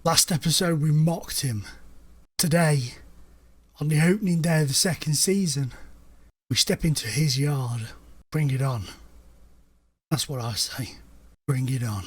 Last episode we mocked him. Today, on the opening day of the second season, we step into his yard. Bring it on. That's what I say. Bring it on.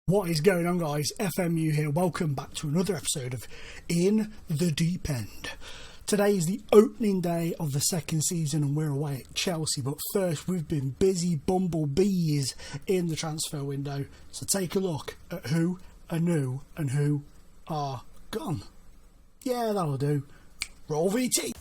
What is going on, guys? FMU here. Welcome back to another episode of In the Deep End. Today is the opening day of the second season and we're away at Chelsea. But first, we've been busy bumblebees in the transfer window. So take a look at who are new and who are gone. Yeah, that'll do. Roll VT.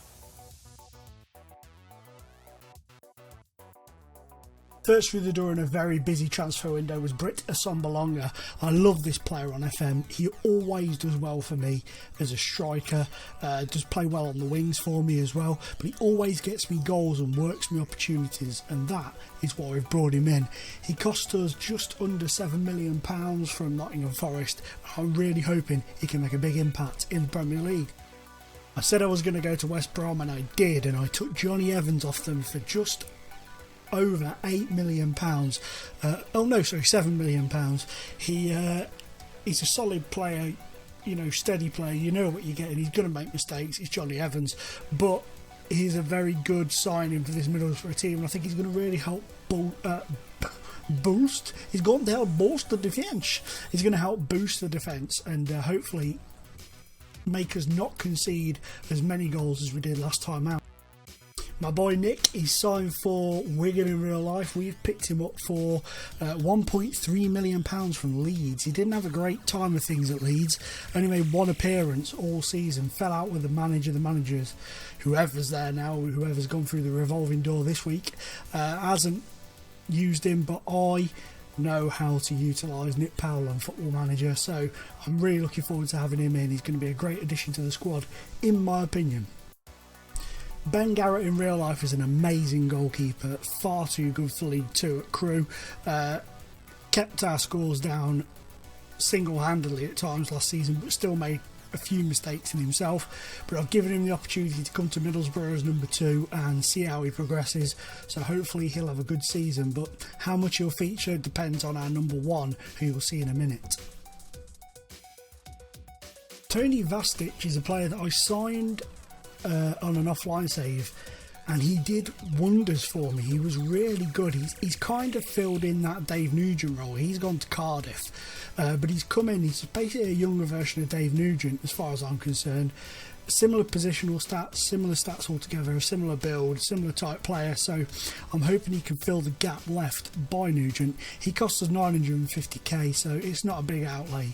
First through the door in a very busy transfer window was Britt Assombalonga. I love this player on FM. He always does well for me as a striker. Does play well on the wings for me as well. But he always gets me goals and works me opportunities. And that is why we've brought him in. He cost us just under £7 million from Nottingham Forest. I'm really hoping he can make a big impact in the Premier League. I said I was going to go to West Brom and I did. And I took Johnny Evans off them for just over £8 million. £7 million. He's a solid player, steady player. You know what you're getting. He's going to make mistakes. It's Johnny Evans, but he's a very good signing for this Middlesbrough team. And I think he's going to really help boost. He's going to help boost the defence. He's going to help boost the defence and hopefully make us not concede as many goals as we did last time out. My boy Nick, he's signed for Wigan in real life. We've picked him up for £1.3 million from Leeds. He didn't have a great time of things at Leeds. Only made one appearance all season. Fell out with the managers. Whoever's there now, whoever's gone through the revolving door this week, hasn't used him. But I know how to utilise Nick Powell on Football Manager. So I'm really looking forward to having him in. He's going to be a great addition to the squad, in my opinion. Ben Garrett in real life is an amazing goalkeeper, far too good for League 2 at Crewe. Kept our scores down single-handedly at times last season, but still made a few mistakes in himself. But I've given him the opportunity to come to Middlesbrough as number 2 and see how he progresses. So hopefully he'll have a good season, but how much he'll feature depends on our number 1, who you'll see in a minute. Tony Vastic is a player that I signed on an offline save, and he did wonders for me. He was really good. He's kind of filled in that Dave Nugent role. He's gone to Cardiff, but he's come in. He's basically a younger version of Dave Nugent as far as I'm concerned. Similar positional stats, similar stats altogether, a similar build, similar type player. So I'm hoping he can fill the gap left by Nugent. He costs us 950k, so it's not a big outlay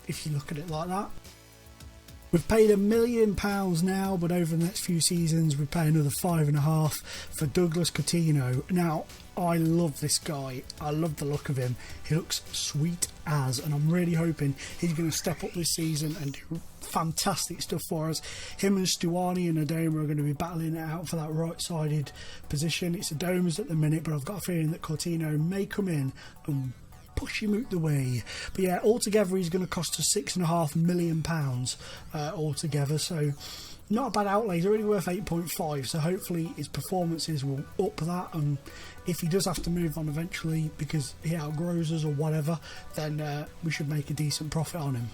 if you look at it like that. We've paid £1 million now, but over the next few seasons we pay another 5.5 for Douglas Coutinho. Now, I love this guy. I love the look of him. He looks sweet as, and I'm really hoping he's going to step up this season and do fantastic stuff for us. Him and Stuani and Adoma are going to be battling it out for that right-sided position. It's Adoma's at the minute, but I've got a feeling that Coutinho may come in and push him out the way. But yeah, altogether he's going to cost us £6.5 million altogether, so not a bad outlay. He's already worth 8.5, so hopefully his performances will up that, and if he does have to move on eventually because he outgrows us or whatever, then we should make a decent profit on him.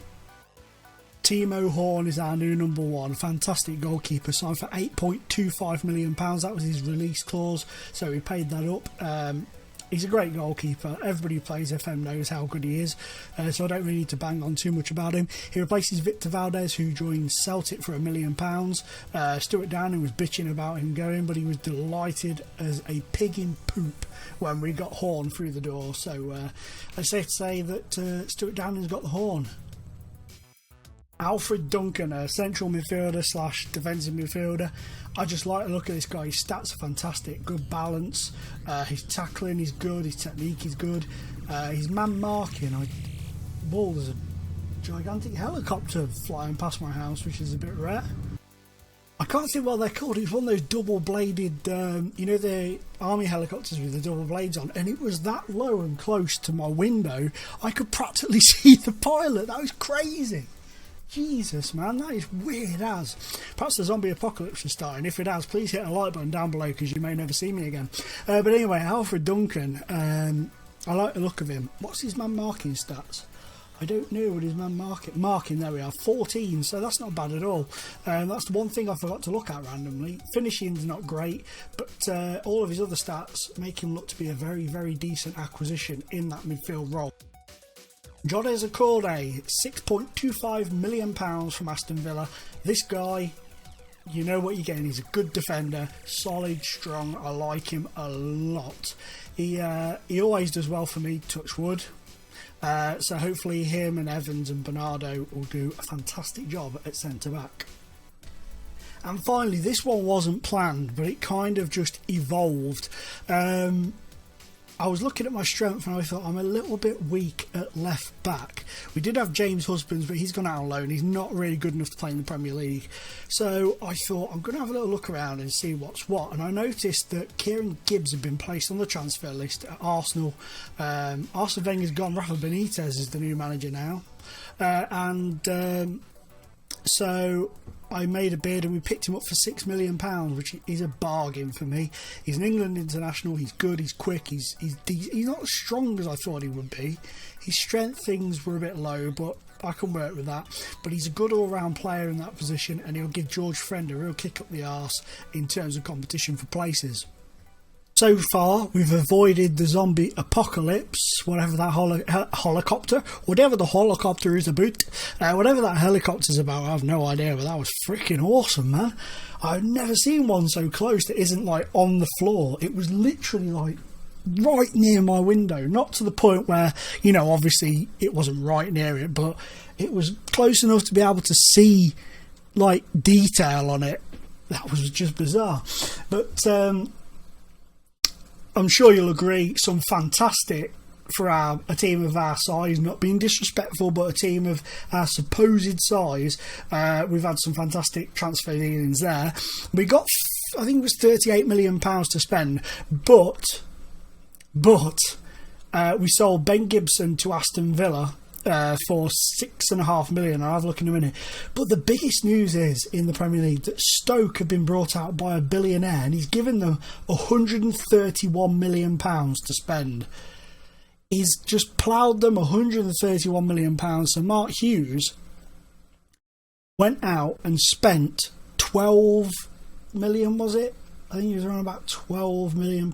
Timo Horn is our new number 1. Fantastic goalkeeper, signed for £8.25 million. That was his release clause, so we paid that up. He's a great goalkeeper. Everybody who plays FM knows how good he is, so I don't really need to bang on too much about him. He replaces Victor Valdez, who joined Celtic for £1 million. Stuart Downing was bitching about him going, but he was delighted as a pig in poop when we got Horn through the door. So it's safe to say that Stuart Downing's got the horn. Alfred Duncan, a central midfielder / defensive midfielder. I just like the look of this guy. His stats are fantastic. Good balance. His tackling is good. His technique is good. His man marking. There's a gigantic helicopter flying past my house, which is a bit rare. I can't see what they're called. It's one of those double-bladed, the army helicopters with the double blades on, and it was that low and close to my window, I could practically see the pilot. That was crazy. Jesus, man, that is weird as. Perhaps the zombie apocalypse is starting. If it has, please hit a like button down below because you may never see me again. But anyway, Alfred Duncan, I like the look of him. What's his man marking stats? I don't know what his man marking. There we are, 14. So that's not bad at all. That's the one thing I forgot to look at randomly. Finishing's not great, but all of his other stats make him look to be a very, very decent acquisition in that midfield role. Jode Zakorde, £6.25 million from Aston Villa. This guy, you know what you're getting. He's a good defender, solid, strong. I like him a lot. He always does well for me, touch wood. So hopefully him and Evans and Bernardo will do a fantastic job at centre-back. And finally, this one wasn't planned, but it kind of just evolved. I was looking at my strength and I thought I'm a little bit weak at left back. We did have James Husbands, but he's gone out on loan. He's not really good enough to play in the Premier League. So I thought I'm going to have a little look around and see what's what. And I noticed that Kieran Gibbs had been placed on the transfer list at Arsenal. Arsene Wenger's gone. Rafa Benitez is the new manager now. So I made a bid and we picked him up for £6 million, which is a bargain for me. He's an England international. He's good. He's quick. He's not as strong as I thought he would be. His strength things were a bit low, but I can work with that. But he's a good all-round player in that position, and he'll give George Friend a real kick up the arse in terms of competition for places. So far, we've avoided the zombie apocalypse, whatever that helicopter, whatever the helicopter is about, whatever that helicopter's about, I have no idea, but that was freaking awesome, man. I've never seen one so close that isn't like on the floor. It was literally like right near my window, not to the point where, you know, obviously it wasn't right near it, but it was close enough to be able to see like detail on it. That was just bizarre. But I'm sure you'll agree, some fantastic for a team of our size, not being disrespectful, but a team of our supposed size. We've had some fantastic transfer dealings there. We got, I think it was £38 million to spend, but we sold Ben Gibson to Aston Villa for £6.5 million. I'll have a look in a minute. But the biggest news is in the Premier League that Stoke have been brought out by a billionaire, and he's given them £131 million to spend. He's just ploughed them £131 million. So Mark Hughes went out and spent 12 million, was it? I think he was around about £12 million.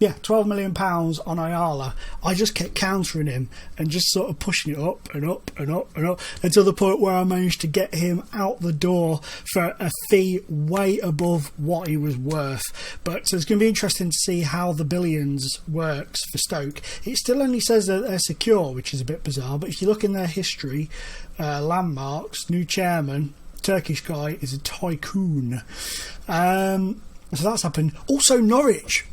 Yeah, £12 million on Ayala. I just kept countering him and just sort of pushing it up and up and up and up until the point where I managed to get him out the door for a fee way above what he was worth. But so it's going to be interesting to see how the billions works for Stoke. It still only says that they're secure, which is a bit bizarre. But if you look in their history, landmarks, new chairman, Turkish guy is a tycoon. So that's happened. Also Norwich.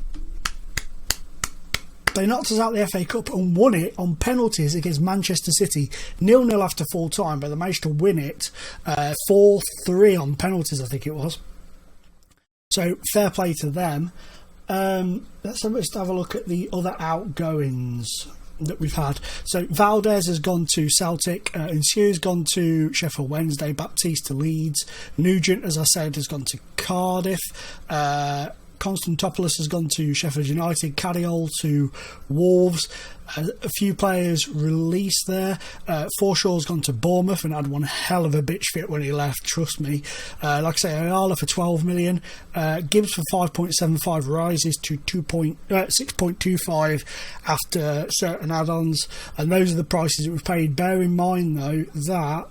They knocked us out the FA Cup and won it on penalties against Manchester City. 0-0 after full time, but they managed to win it 4-3 on penalties, I think it was. So fair play to them. Let's have a look at the other outgoings that we've had. So Valdez has gone to Celtic, Ensew's gone to Sheffield Wednesday, Baptiste to Leeds, Nugent, as I said, has gone to Cardiff, Konstantopoulos has gone to Sheffield United, Carriol to Wolves. A few players released there. Forshaw's gone to Bournemouth and had one hell of a bitch fit when he left, trust me. Like I say, Ayala for 12 million. Gibbs for 5.75 rises to 6.25 after certain add-ons. And those are the prices that we've paid. Bear in mind, though, that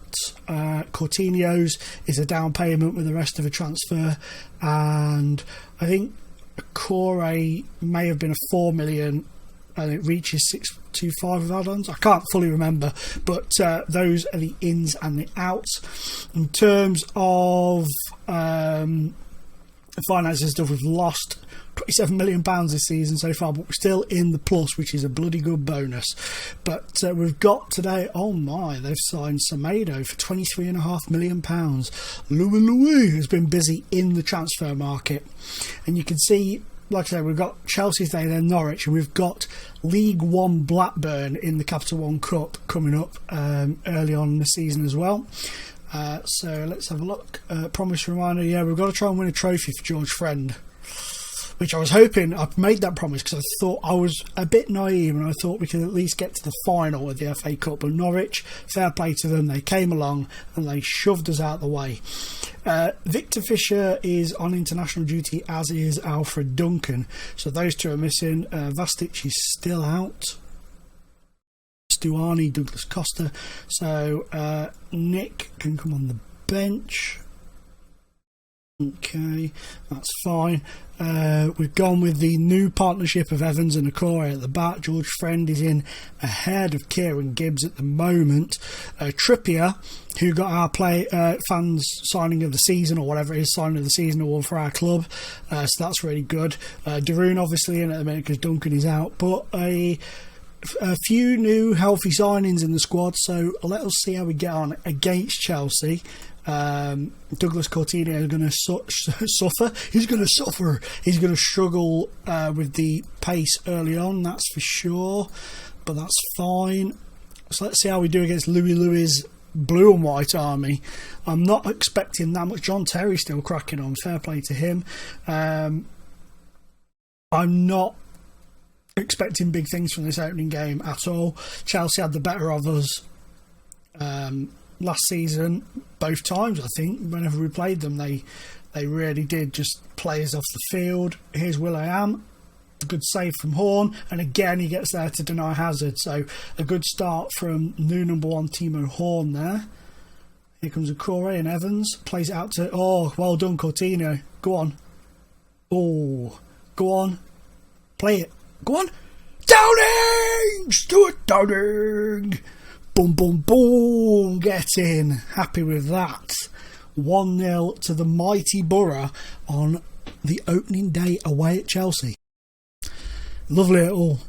Coutinho's is a down payment with the rest of a transfer. And I think Corey may have been a 4 million and it reaches 625 of add-ons. I can't fully remember, but those are the ins and the outs. In terms of finances and stuff, we've lost £27 million this season so far, but we're still in the plus, which is a bloody good bonus. But we've got today, oh my, they've signed Semedo for £23.5 million. Louis has been busy in the transfer market, and you can see, like I said, we've got Chelsea today, then Norwich, and we've got League One Blackburn in the Capital One Cup coming up early on in the season as well. So let's have a look. Promise reminder, yeah, we've got to try and win a trophy for George Friend. which I was hoping. I made that promise because I thought I was a bit naive and I thought we could at least get to the final of the FA Cup. But Norwich, fair play to them, they came along and they shoved us out the way. Victor Fisher is on international duty, as is Alfred Duncan, so those two are missing. Vastic is still out. Stuani, Douglas Costa, so Nick can come on the bench. Okay, that's fine. We've gone with the new partnership of Evans and Okore at the back. George Friend is in ahead of Kieran Gibbs at the moment. Trippier, who got our fans signing of the season, or whatever it is, signing of the season award for our club, so that's really good. Daroon obviously in at the minute because Duncan is out, but a few new healthy signings in the squad, so let us see how we get on against Chelsea. Douglas Coutinho is going to suffer. He's going to suffer. He's going to struggle with the pace early on, that's for sure, but that's fine. So let's see how we do against Louis' blue and white army. I'm not expecting that much. John Terry still cracking on, fair play to him. I'm not expecting big things from this opening game at all. Chelsea had the better of us last season, both times. I think whenever we played them, they really did just play us off the field. Here's Will.i.am, a good save from Horn, and again he gets there to deny Hazard, so a good start from new number one Timo Horn there. Here comes Okore, and Evans plays it out to, oh, well done Coutinho, go on, oh, go on, play it, go on, Downing! Stuart Downing! Boom, boom, boom! Get in. Happy with that. 1-0 to the mighty Borough on the opening day away at Chelsea. Lovely little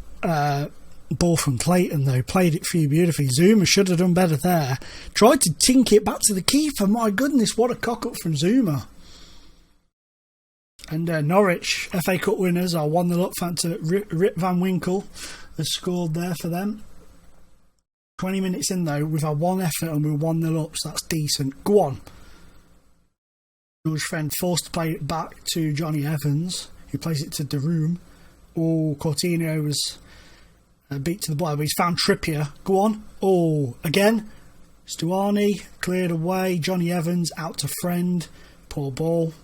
ball from Clayton though. Played it for you beautifully. Zuma should have done better there. Tried to tink it back to the keeper. My goodness, what a cock-up from Zuma. And Norwich, FA Cup winners, are 1-0 up. Thanks to Rip Van Winkle has scored there for them. 20 minutes in though, we've had one effort and we're 1-0 up, so that's decent. Go on. George Friend forced to play it back to Johnny Evans, who plays it to Daroon. Oh, Coutinho was beat to the ball, but he's found Trippier. Go on. Oh, again. Stuani cleared away. Johnny Evans out to Friend. Poor ball.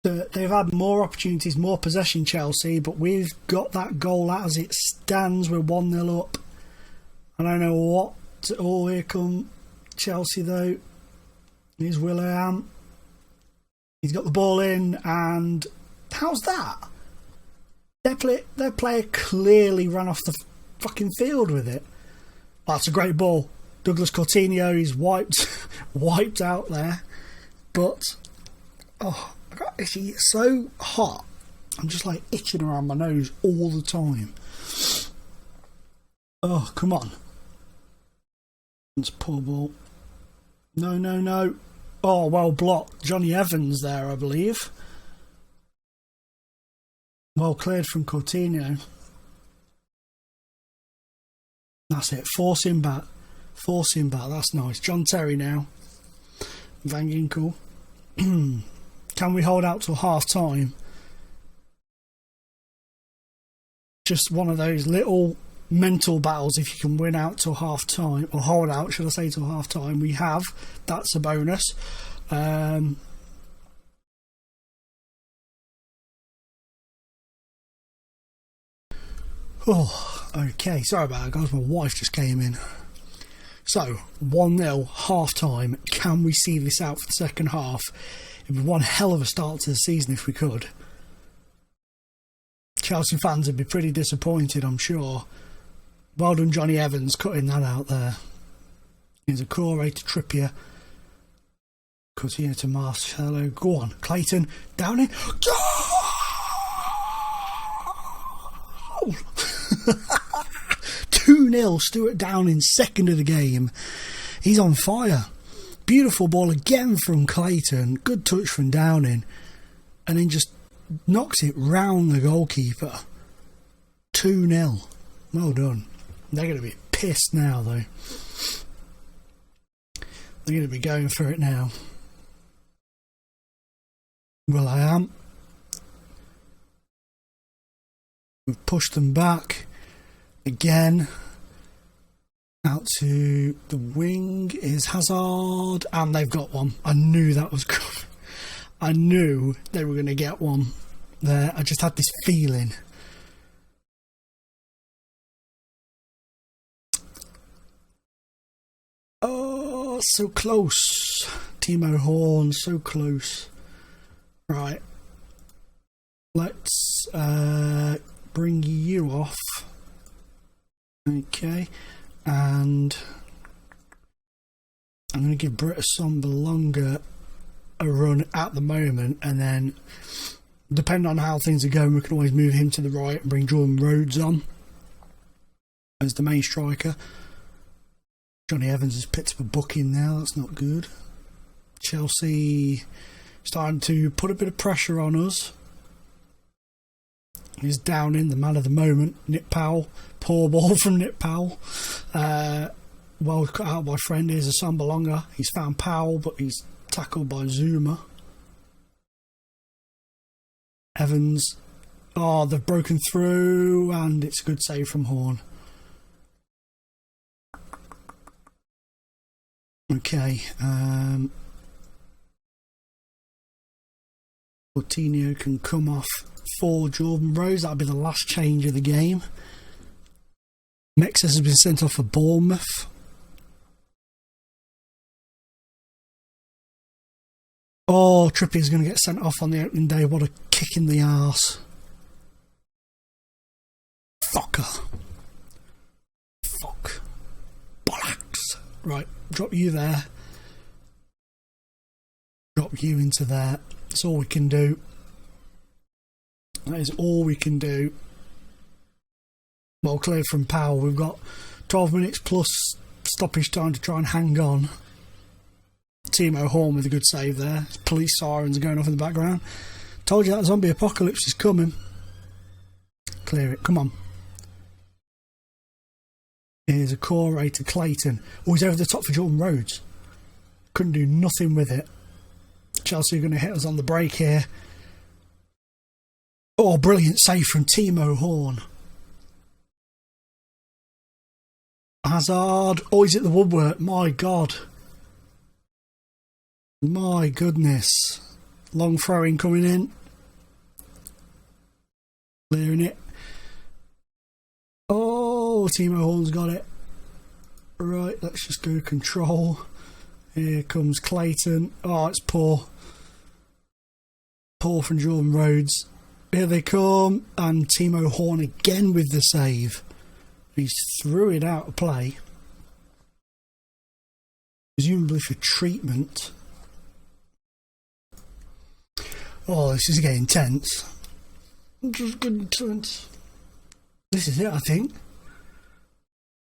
They've had more opportunities, more possession, Chelsea, but we've got that goal as it stands. We're 1-0 up. I don't know what. Oh, here come Chelsea though. Here's Will.i.am. He's got the ball in, and how's that? Their player clearly ran off the fucking field with it. Oh, that's a great ball. Douglas Coutinho, he's wiped out there. But, oh, it's so hot. I'm just like itching around my nose all the time. Oh, come on. It's poor ball. No, no, no. Oh, well blocked. Johnny Evans there, I believe. Well cleared from Coutinho. That's it. Force him back. Force him back. That's nice. John Terry now. Van Ginkel. Can we hold out till half time? Just one of those little mental battles. If you can win out till half time, or hold out, should I say, till half time, we have. That's a bonus. Oh, okay. Sorry about that, guys. My wife just came in. So, 1-0, half time. Can we see this out for the second half? It'd be one hell of a start to the season if we could. Chelsea fans would be pretty disappointed, I'm sure. Well done, Johnny Evans, cutting that out there. Here's Okore to Trippier. Coutinho to Marcelo. Go on, Clayton. Down in. Goal! 2-0, Stuart Downing, second of the game. He's on fire. Beautiful ball again from Clayton. Good touch from Downing. And then just knocks it round the goalkeeper. 2-0. Well done. They're going to be pissed now, though. They're going to be going for it now. Will.i.am. We've pushed them back again. Out to the wing is Hazard, and they've got one. I knew that was coming. I knew they were going to get one there. I just had this feeling. Oh, so close. Timo Horn, so close. Right. Let's bring you off. Okay. And I'm going to give Britta Sombalonga a run at the moment, and then depending on how things are going, we can always move him to the right and bring Jordan Rhodes on as the main striker. Johnny Evans has picked up a booking now, that's not good. Chelsea starting to put a bit of pressure on us. He's down in the man of the moment, Nick Powell. Poor ball from Nick Powell. Well cut out by friend. Here's a Sambalonga. He's found Powell, but he's tackled by Zuma. Evans. Oh, they've broken through, and it's a good save from Horn. Okay. Coutinho can come off for Jordan Rhodes. That'll be the last change of the game. Mexes has been sent off for Bournemouth. Oh, Trippier's going to get sent off on the opening day. What a kick in the arse. Fucker. Fuck. Bollocks. Right, drop you there. Drop you into there. That's all we can do. That is all we can do. Well cleared from Powell. We've got 12 minutes plus stoppage time to try and hang on. Timo Horn with a good save there. Police sirens are going off in the background. Told you that zombie apocalypse is coming. Clear it. Come on. Here's a core to Clayton. Oh, he's over the top for Jordan Rhodes. Couldn't do nothing with it. Chelsea are going to hit us on the break here. Oh, brilliant save from Timo Horn. Hazard. Oh, he's at the woodwork. My God. My goodness. Long throwing coming in. Clearing it. Oh, Timo Horn's got it. Right, let's just go control. Here comes Clayton. Oh, it's poor. Poor from Jordan Rhodes. Here they come. And Timo Horn again with the save. He threw it out of play. Presumably for treatment. Oh, this is getting tense. Just getting tense. This is it, I think.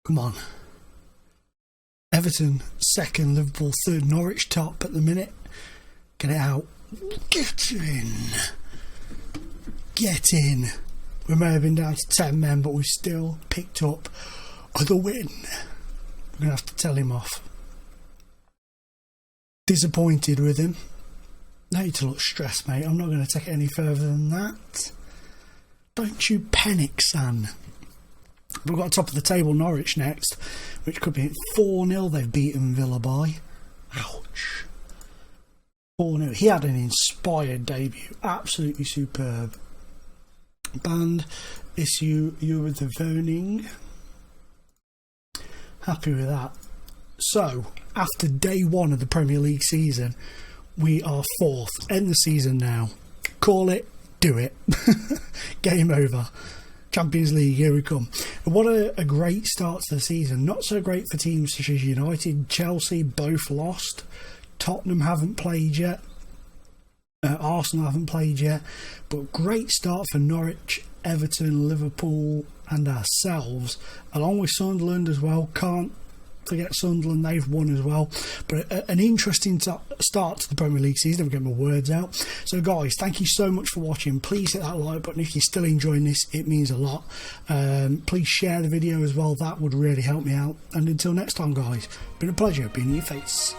Come on. Everton second, Liverpool third, Norwich top at the minute. Get it out. Get in. Get in. We may have been down to 10 men, but we still picked up the win. We're going to have to tell him off. Disappointed with him. No need to look stressed, mate. I'm not going to take it any further than that. Don't you panic, son. We've got top of the table Norwich next, which could be 4-0 they've beaten Villa by. Ouch. 4-0. He had an inspired debut. Absolutely superb. Band issue you with the voning. Happy with that. So, after day one of the Premier League season, we are fourth. End the season now. Call it, do it. Game over. Champions League, here we come. What a great start to the season. Not so great for teams such as United, Chelsea, both lost. Tottenham haven't played yet. Arsenal haven't played yet. But great start for Norwich, Everton, Liverpool and ourselves. Along with Sunderland as well. Can't forget Sunderland, they've won as well. But an interesting start to the Premier League season. I'm getting my words out. So guys, thank you so much for watching. Please hit that like button if you're still enjoying this. It means a lot. Please share the video as well. That would really help me out. And until next time guys, been a pleasure being in your face.